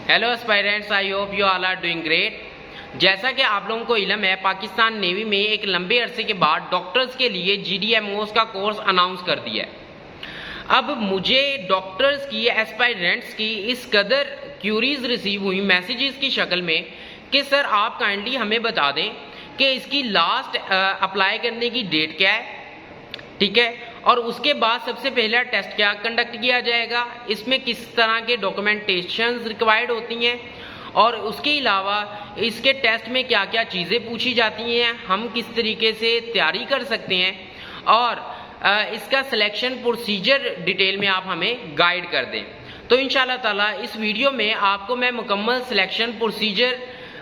Hello aspirants, I hope you all are doing great. जैसा कि आप लोगों को इल्म है, पाकिस्तान नेवी में एक लंबे अरसे के बाद डॉक्टर्स के लिए GDMOs का कोर्स अनाउंस कर दिया है। अब मुझे डॉक्टर्स की, एस्पायरेंट्स की इस कदर क्यूरीज रिसीव हुई मैसेजेस की शक्ल में कि सर आप काइंडली हमें बता दें कि इसकी लास्ट अप्लाई करने की डेट क्या है, ठीक है, और उसके बाद सबसे पहला टेस्ट क्या कंडक्ट किया जाएगा, इसमें किस तरह के डॉक्यूमेंटेशंस रिक्वायर्ड होती हैं, और उसके अलावा इसके टेस्ट में क्या क्या चीज़ें पूछी जाती हैं, हम किस तरीके से तैयारी कर सकते हैं, और इसका सिलेक्शन प्रोसीजर डिटेल में आप हमें गाइड कर दें। तो इंशाल्लाह ताला इस वीडियो में आपको मैं मुकम्मल सिलेक्शन प्रोसीजर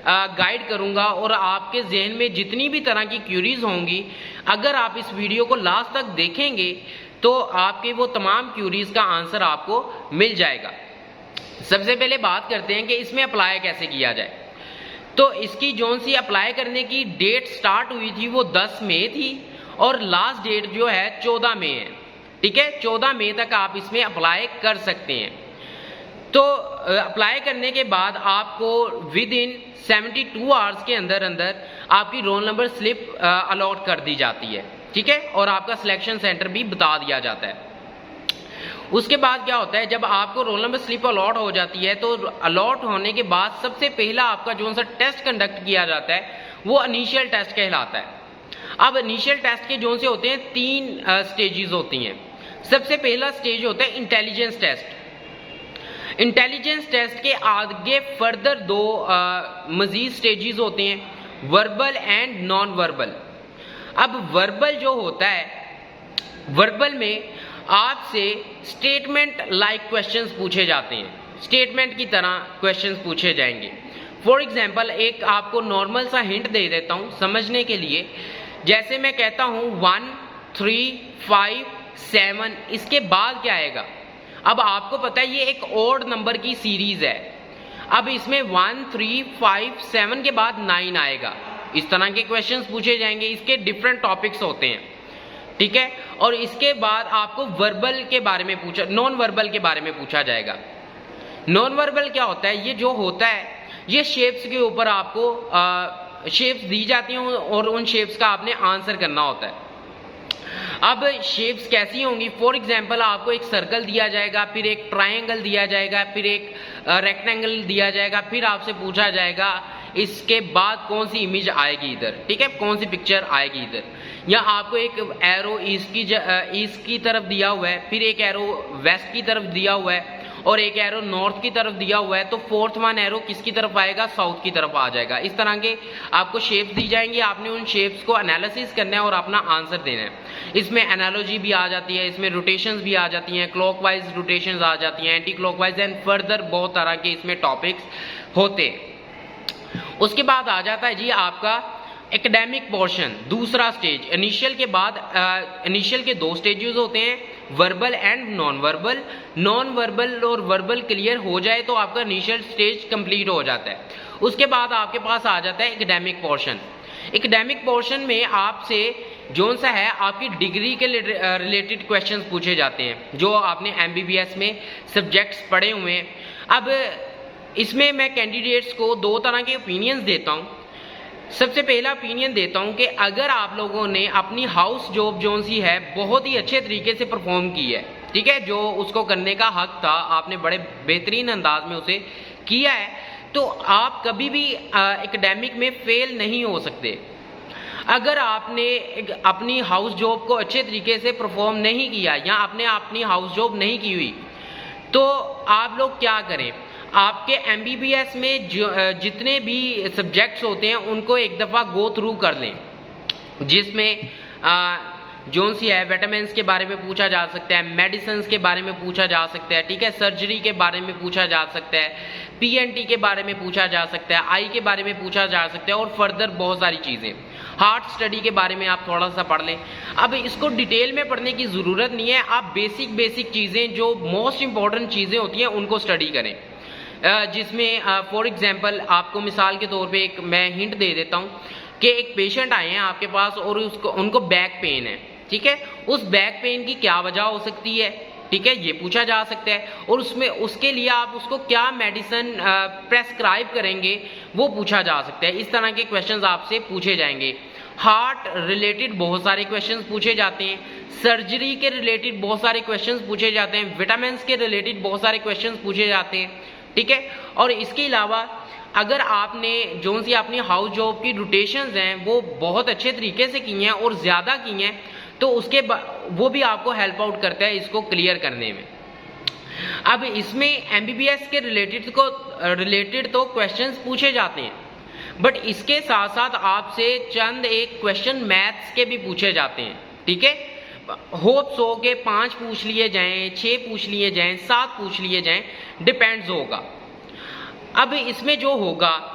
गाइड करूंगा, और आपके जहन में जितनी भी तरह की क्यूरीज होंगी, अगर आप इस वीडियो को लास्ट तक देखेंगे तो आपके वो तमाम क्यूरीज का आंसर आपको मिल जाएगा। सबसे पहले बात करते हैं कि इसमें अप्लाई कैसे किया जाए। तो इसकी जोन सी अप्लाई करने की डेट स्टार्ट हुई थी वो 10 मई थी, और लास्ट डेट जो है 14 मई है, ठीक है। 14 मई तक आप इसमें अप्लाई कर सकते हैं। तो अप्लाई करने के बाद आपको विद इन 72 आवर्स के अंदर अंदर आपकी रोल नंबर स्लिप अलॉट कर दी जाती है, ठीक है, और आपका सिलेक्शन सेंटर भी बता दिया जाता है। उसके बाद क्या होता है, जब आपको रोल नंबर स्लिप अलॉट हो जाती है तो अलॉट होने के बाद सबसे पहला आपका जो सा टेस्ट कंडक्ट किया जाता है वो इनिशियल टेस्ट कहलाता है। अब इनिशियल टेस्ट के जो से होते हैं 3 स्टेजेस होती हैं। सबसे पहला स्टेज होता है इंटेलिजेंस टेस्ट। इंटेलिजेंस टेस्ट के आगे फर्दर 2 मजीद स्टेजेस होते हैं, वर्बल एंड नॉन वर्बल। अब वर्बल जो होता है, वर्बल में आपसे स्टेटमेंट लाइक क्वेश्चंस पूछे जाते हैं, स्टेटमेंट की तरह क्वेश्चंस पूछे जाएंगे। फॉर एग्जांपल एक आपको नॉर्मल सा हिंट दे देता हूं समझने के लिए। जैसे मैं कहता हूं 1 3 5 7, इसके बाद क्या आएगा। अब आपको पता है ये एक ओड नंबर की सीरीज है। अब इसमें 1 3 5 7 के बाद 9 आएगा। इस तरह के क्वेश्चंस पूछे जाएंगे, इसके डिफरेंट टॉपिक्स होते हैं, ठीक है। और इसके बाद आपको वर्बल के बारे में पूछा, नॉन वर्बल के बारे में पूछा जाएगा। नॉन वर्बल क्या होता है, ये जो होता है ये शेप्स के ऊपर आपको शेप्स दी जाती हैं और उन शेप्स का आपने आंसर करना होता है। अब शेप्स कैसी होंगी, फॉर एग्जाम्पल आपको एक सर्कल दिया जाएगा, फिर एक ट्रायंगल दिया जाएगा, फिर एक रेक्टेंगल दिया जाएगा, फिर आपसे पूछा जाएगा इसके बाद कौन सी इमेज आएगी इधर, ठीक है, कौन सी पिक्चर आएगी इधर। या आपको एक एरो ईस्ट की तरफ दिया हुआ है, फिर एक एरो वेस्ट की तरफ दिया हुआ है, और एक एरो नॉर्थ की तरफ दिया हुआ है, तो फोर्थ वन एरो किसकी तरफ आएगा, साउथ की तरफ आ जाएगा। इस तरह के आपको शेप्स दी जाएंगी, आपने उन शेप्स को एनालिसिस करना है और अपना आंसर देना है। इसमें एनालॉजी भी आ जाती है, इसमें रोटेशंस भी आ जाती हैं, क्लॉकवाइज रोटेशंस आ जाती हैं, एंटी क्लॉकवाइज, एंड फर्दर बहुत तरह के इसमें टॉपिक्स होते हैं। उसके बाद आ जाता है जी आपका एकेडमिक पोर्शन, दूसरा स्टेज। इनिशियल के बाद इनिशियल के 2 स्टेजेस होते हैं, verbal and non verbal. Non verbal और वर्बल क्लियर हो जाए तो आपका इनिशियल स्टेज कंप्लीट हो जाता है। उसके बाद आपके पास आ जाता है एकेडमिक पोर्शन। एकेडमिक पोर्शन में आपसे जो सा है आपकी डिग्री के रिलेटेड क्वेश्चंस पूछे जाते हैं, जो आपने MBBS में सब्जेक्ट्स पढ़े हुए हैं। अब इसमें मैं कैंडिडेट्स को 2 तरह के ओपिनियंस देता हूं। सबसे पहला ओपिनियन देता हूं कि अगर आप लोगों ने अपनी हाउस जॉब जो सी है बहुत ही अच्छे तरीके से परफॉर्म की है, ठीक है, जो उसको करने का हक था, आपने बड़े बेहतरीन अंदाज में उसे किया है, तो आप कभी भी एकेडमिक में फेल नहीं हो सकते। अगर आपने अपनी हाउस जॉब को अच्छे तरीके से परफॉर्म नहीं किया, या आपने अपनी हाउस जॉब नहीं की हुई, तो आप लोग क्या करें, आपके MBBS में जितने भी सब्जेक्ट्स होते हैं उनको एक दफ़ा गो थ्रू कर लें, जिसमें जोन सी है विटामिन्स के बारे में पूछा जा सकता है, मेडिसिन के बारे में पूछा जा सकता है, ठीक है, सर्जरी के बारे में पूछा जा सकता है, PNT के बारे में पूछा जा सकता है, आई के बारे में पूछा जा सकता है, और फर्दर बहुत सारी चीज़ें। हार्ट स्टडी के बारे में आप थोड़ा सा पढ़ लें। अब इसको डिटेल में पढ़ने की ज़रूरत नहीं है, आप बेसिक चीज़ें जो मोस्ट इंपॉर्टेंट चीज़ें होती हैं उनको स्टडी करें। जिसमें फॉर एग्जांपल आपको मिसाल के तौर पे एक मैं हिंट दे देता हूं कि एक पेशेंट आए हैं आपके पास और उनको बैक पेन है, ठीक है, उस बैक पेन की क्या वजह हो सकती है, ठीक है, ये पूछा जा सकता है। और उसमें उसके लिए आप उसको क्या मेडिसिन प्रेस्क्राइब करेंगे वो पूछा जा सकता है। इस तरह के क्वेश्चंस आपसे पूछे जाएंगे। हार्ट रिलेटेड बहुत सारे क्वेश्चंस पूछे जाते हैं, सर्जरी के रिलेटेड बहुत सारे क्वेश्चंस पूछे जाते हैं, विटामिन्स के रिलेटेड बहुत सारे क्वेश्चंस पूछे जाते हैं, ठीक है। और इसके अलावा अगर आपने जो सी अपनी हाउस जॉब की रोटेशंस हैं वो बहुत अच्छे तरीके से की हैं और ज़्यादा की हैं, तो उसके वो भी आपको हेल्प आउट करता है इसको क्लियर करने में। अब इसमें एमबीबीएस के रिलेटेड तो क्वेश्चंस पूछे जाते हैं, बट इसके साथ साथ आपसे चंद एक क्वेश्चन मैथ्स के भी पूछे जाते हैं, ठीक है। होप सो के 5 पूछ लिए जाएं, 6 पूछ लिए जाएं, 7 पूछ लिए जाएं, डिपेंड्स होगा। अब इसमें जो होगा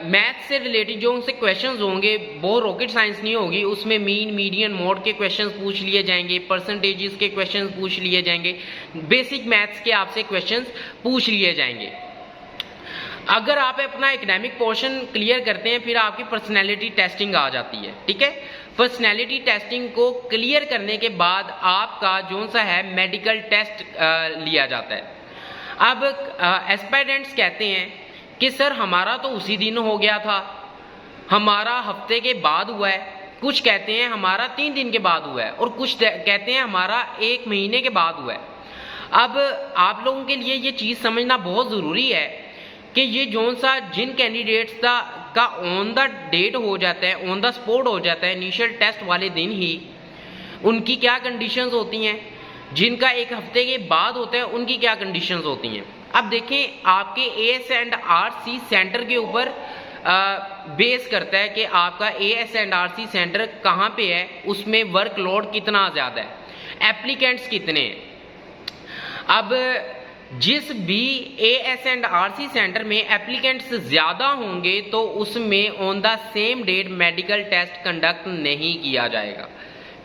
मैथ्स से रिलेटेड जो उनसे क्वेश्चंस होंगे वो रॉकेट साइंस नहीं होगी, उसमें मीन मीडियन मोड के क्वेश्चंस पूछ लिए जाएंगे, परसेंटेजेस के क्वेश्चंस पूछ लिए जाएंगे, बेसिक मैथ्स के आपसे क्वेश्चंस पूछ लिए जाएंगे। अगर आप अपना एकेडमिक पोर्शन क्लियर करते हैं फिर आपकी पर्सनैलिटी टेस्टिंग आ जाती है, ठीक है। पर्सनैलिटी टेस्टिंग को क्लियर करने के बाद आपका जो सा है मेडिकल टेस्ट लिया जाता है। अब एस्पायरेंट्स कहते हैं कि सर हमारा तो उसी दिन हो गया था, हमारा हफ्ते के बाद हुआ है, कुछ कहते हैं हमारा 3 दिन के बाद हुआ है और कुछ कहते हैं हमारा 1 महीने के बाद हुआ है। अब आप लोगों के लिए ये चीज़ समझना बहुत ज़रूरी है कि ये जो सा जिन कैंडिडेट्स का ऑन द डेट हो जाता है, ऑन द स्पॉट हो जाता है इनिशियल टेस्ट वाले दिन ही, उनकी क्या कंडीशंस होती हैं, जिनका 1 हफ्ते के बाद होता है उनकी क्या कंडीशंस होती हैं। अब देखें आपके AS&RC सेंटर के ऊपर बेस करता है कि आपका AS&RC सेंटर कहाँ पे है, उसमें वर्कलोड कितना ज़्यादा है, एप्लीकेंट्स कितने हैं। अब जिस भी AS&RC सेंटर में एप्लीकेंट्स ज़्यादा होंगे तो उसमें on the same date medical test conduct नहीं किया जाएगा,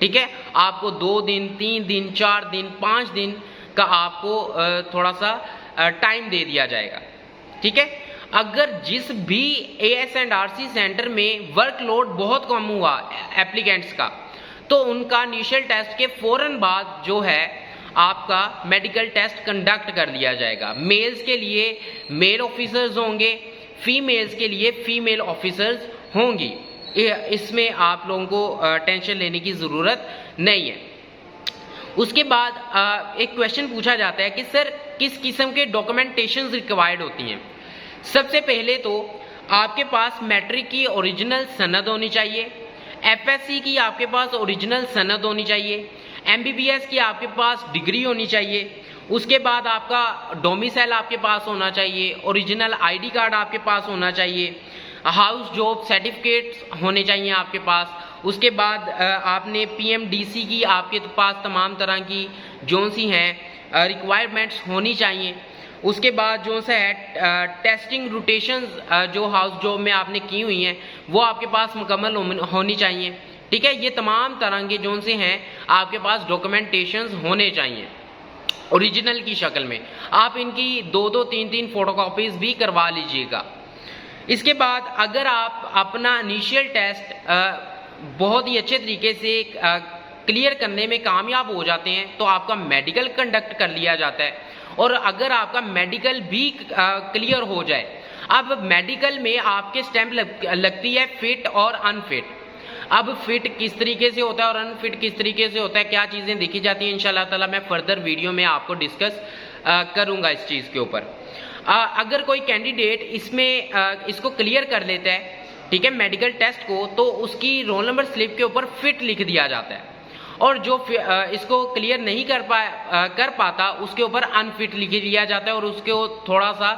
ठीक है। आपको 2 दिन, 3 दिन, 4 दिन, 5 दिन का आपको थोड़ा सा टाइम दे दिया जाएगा, ठीक है। अगर जिस भी AS&RC सेंटर में वर्कलोड बहुत कम हुआ एप्लीकेंट्स का, तो उनका इनिशियल टेस्ट के फौरन बाद जो है आपका मेडिकल टेस्ट कंडक्ट कर लिया जाएगा। मेल्स के लिए मेल ऑफिसर्स होंगे, फीमेल्स के लिए फीमेल ऑफिसर्स होंगी। इसमें आप लोगों को टेंशन लेने की ज़रूरत नहीं है। उसके बाद एक क्वेश्चन पूछा जाता है कि सर किस किस्म के डॉक्यूमेंटेशन रिक्वायर्ड होती हैं। सबसे पहले तो आपके पास मैट्रिक की ओरिजिनल सनद होनी चाहिए, FSC की आपके पास ओरिजिनल सनद होनी चाहिए, MBBS की आपके पास डिग्री होनी चाहिए, उसके बाद आपका डोमिसाइल आपके पास होना चाहिए, ओरिजिनल ID कार्ड आपके पास होना चाहिए, हाउस जॉब सर्टिफिकेट्स होने चाहिए आपके पास। उसके बाद आपने PMDC की आपके पास तमाम तरह की जो सी हैं रिक्वायरमेंट्स होनी चाहिए। उसके बाद जो सा है टेस्टिंग रोटेशंस जो हाउस जॉब में आपने की हुई हैं वो आपके पास मुकम्मल होनी चाहिए, ठीक है। ये तमाम तरह के जो से हैं आपके पास डॉक्यूमेंटेशंस होने चाहिए ओरिजिनल की शक्ल में। आप इनकी 2-2, 3-3 फोटोकॉपीज भी करवा लीजिएगा। इसके बाद अगर आप अपना इनिशियल टेस्ट बहुत ही अच्छे तरीके से क्लियर करने में कामयाब हो जाते हैं तो आपका मेडिकल कंडक्ट कर लिया जाता है। और अगर आपका मेडिकल भी क्लियर हो जाए, अब मेडिकल में आपके स्टैंप लगती है फिट और अनफिट। अब फिट किस तरीके से होता है और अनफिट किस तरीके से होता है, क्या चीज़ें देखी जाती हैं, इंशाल्लाह ताला मैं फर्दर वीडियो में आपको डिस्कस करूँगा इस चीज़ के ऊपर। अगर कोई कैंडिडेट इसमें इसको क्लियर कर लेता है, ठीक है, मेडिकल टेस्ट को, तो उसकी रोल नंबर स्लिप के ऊपर फिट लिख दिया जाता है। और जो इसको क्लियर नहीं कर पाता उसके ऊपर अनफिट लिख दिया जाता है और उसको थोड़ा सा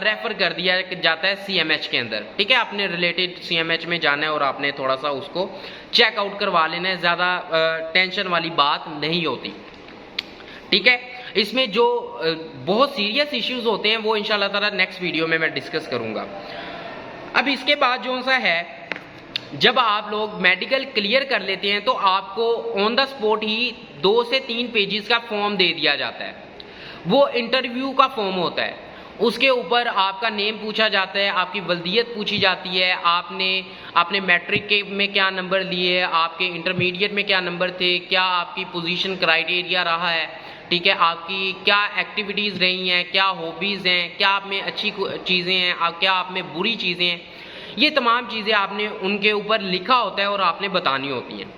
रेफर कर दिया जाता है CMH के अंदर, ठीक है। अपने रिलेटेड CMH में जाना है और आपने थोड़ा सा उसको चेकआउट करवा लेना है, ज़्यादा टेंशन वाली बात नहीं होती, ठीक है। इसमें जो बहुत सीरियस इश्यूज होते हैं वो इंशाल्लाह ताला नेक्स्ट वीडियो में मैं डिस्कस करूँगा। अब इसके बाद जो सा है जब आप लोग मेडिकल क्लियर कर लेते हैं तो आपको ऑन द स्पॉट ही 2 से 3 पेजेस का फॉर्म दे दिया जाता है। वो इंटरव्यू का फॉर्म होता है। उसके ऊपर आपका नेम पूछा जाता है, आपकी वल्दियत पूछी जाती है, आपने मैट्रिक में क्या नंबर लिए, आपके इंटरमीडिएट में क्या नंबर थे, क्या आपकी पोजीशन क्राइटेरिया रहा है, ठीक है, आपकी क्या एक्टिविटीज़ रही हैं, क्या हॉबीज़ हैं, क्या आप में अच्छी चीज़ें हैं, क्या आप में बुरी चीज़ें हैं, ये तमाम चीज़ें आपने उनके ऊपर लिखा होता है और आपने बतानी होती हैं।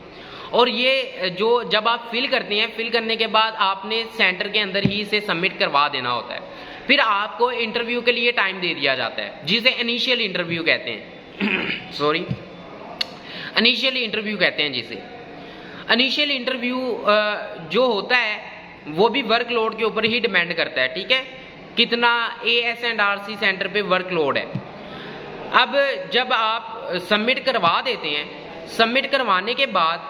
और ये जो जब आप फिल करते हैं, फिल करने के बाद आपने सेंटर के अंदर ही इसे सबमिट करवा देना होता है। फिर आपको इंटरव्यू के लिए टाइम दे दिया जाता है, जिसे इनिशियल इंटरव्यू कहते हैं सॉरी, इनिशियल इंटरव्यू कहते हैं जिसे। इनिशियल इंटरव्यू जो होता है वो भी वर्कलोड के ऊपर ही डिपेंड करता है, ठीक है, कितना AS&RC सेंटर पे वर्कलोड है। अब जब आप सबमिट करवा देते हैं, सबमिट करवाने के बाद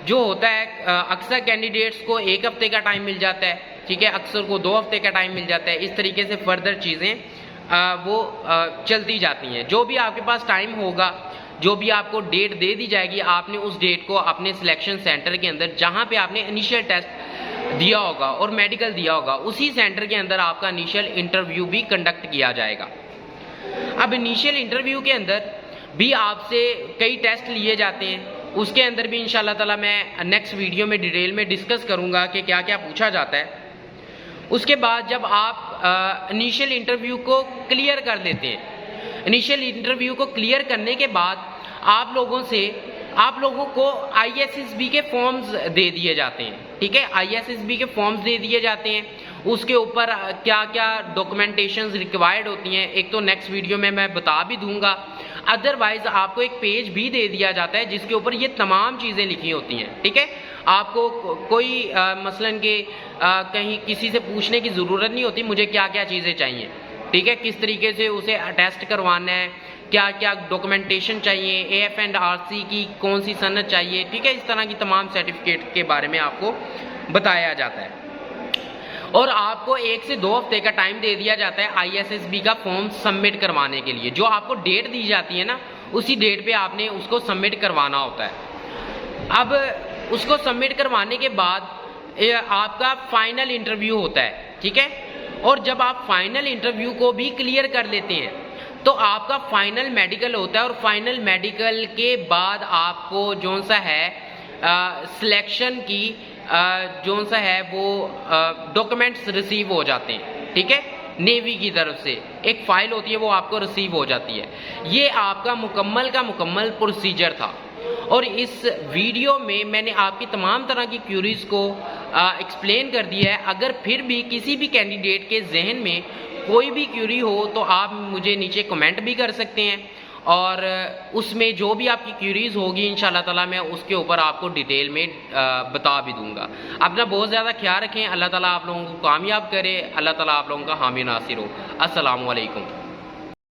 जो होता है, अक्सर कैंडिडेट्स को 1 हफ्ते का टाइम मिल जाता है, ठीक है, अक्सर को 2 हफ्ते का टाइम मिल जाता है। इस तरीके से फर्दर चीज़ें वो चलती जाती हैं। जो भी आपके पास टाइम होगा, जो भी आपको डेट दे दी जाएगी, आपने उस डेट को अपने सिलेक्शन सेंटर के अंदर, जहाँ पे आपने इनिशियल टेस्ट दिया होगा और मेडिकल दिया होगा, उसी सेंटर के अंदर आपका इनिशियल इंटरव्यू भी कंडक्ट किया जाएगा। अब इनिशियल इंटरव्यू के अंदर भी आपसे कई टेस्ट लिए जाते हैं, उसके अंदर भी इंशाल्लाह ताला मैं नेक्स्ट वीडियो में डिटेल में डिस्कस करूंगा कि क्या क्या पूछा जाता है। उसके बाद जब आप इनिशियल इंटरव्यू को क्लियर कर लेते हैं, इनिशियल इंटरव्यू को क्लियर करने के बाद आप लोगों को ISSB के फॉर्म्स दे दिए जाते हैं, ठीक है, ISSB के फॉर्म्स दे दिए जाते हैं। उसके ऊपर क्या क्या डॉक्यूमेंटेशंस रिक्वायर्ड होती हैं, एक तो नेक्स्ट वीडियो में मैं बता भी दूंगा, अदरवाइज आपको एक पेज भी दे दिया जाता है जिसके ऊपर ये तमाम चीज़ें लिखी होती हैं, ठीक है। आपको कोई मसलन के कहीं किसी से पूछने की ज़रूरत नहीं होती मुझे क्या क्या चीज़ें चाहिए, ठीक है, किस तरीके से उसे अटेस्ट करवाना है, क्या क्या डॉक्यूमेंटेशन चाहिए, AF&RC की कौन सी सनद चाहिए, ठीक है, इस तरह की तमाम सर्टिफिकेट के बारे में आपको बताया जाता है। और आपको 1 से 2 हफ्ते का टाइम दे दिया जाता है ISSB का फॉर्म सबमिट करवाने के लिए। जो आपको डेट दी जाती है ना, उसी डेट पे आपने उसको सबमिट करवाना होता है। अब उसको सबमिट करवाने के बाद आपका फाइनल इंटरव्यू होता है, ठीक है, और जब आप फाइनल इंटरव्यू को भी क्लियर कर लेते हैं तो आपका फाइनल मेडिकल होता है, और फाइनल मेडिकल के बाद आपको जो सा है सिलेक्शन की जो सा है वो डॉक्यूमेंट्स रिसीव हो जाते हैं, ठीक है, नेवी की तरफ से एक फाइल होती है वो आपको रिसीव हो जाती है। ये आपका मुकम्मल का मुकम्मल प्रोसीजर था। और इस वीडियो में मैंने आपकी तमाम तरह की क्यूरीज को एक्सप्लेन कर दिया है। अगर फिर भी किसी भी कैंडिडेट के जहन में कोई भी क्यूरी हो तो आप मुझे नीचे कमेंट भी कर सकते हैं, और उसमें जो भी आपकी क्यूरीज होगी इंशाल्लाह ताला मैं उसके ऊपर आपको डिटेल में बता भी दूंगा। अपना बहुत ज़्यादा ख्याल रखें। अल्लाह ताला आप लोगों को कामयाब करे। अल्लाह ताला आप लोगों का हामी नासिर हो। अस्सलामु अलैकुम।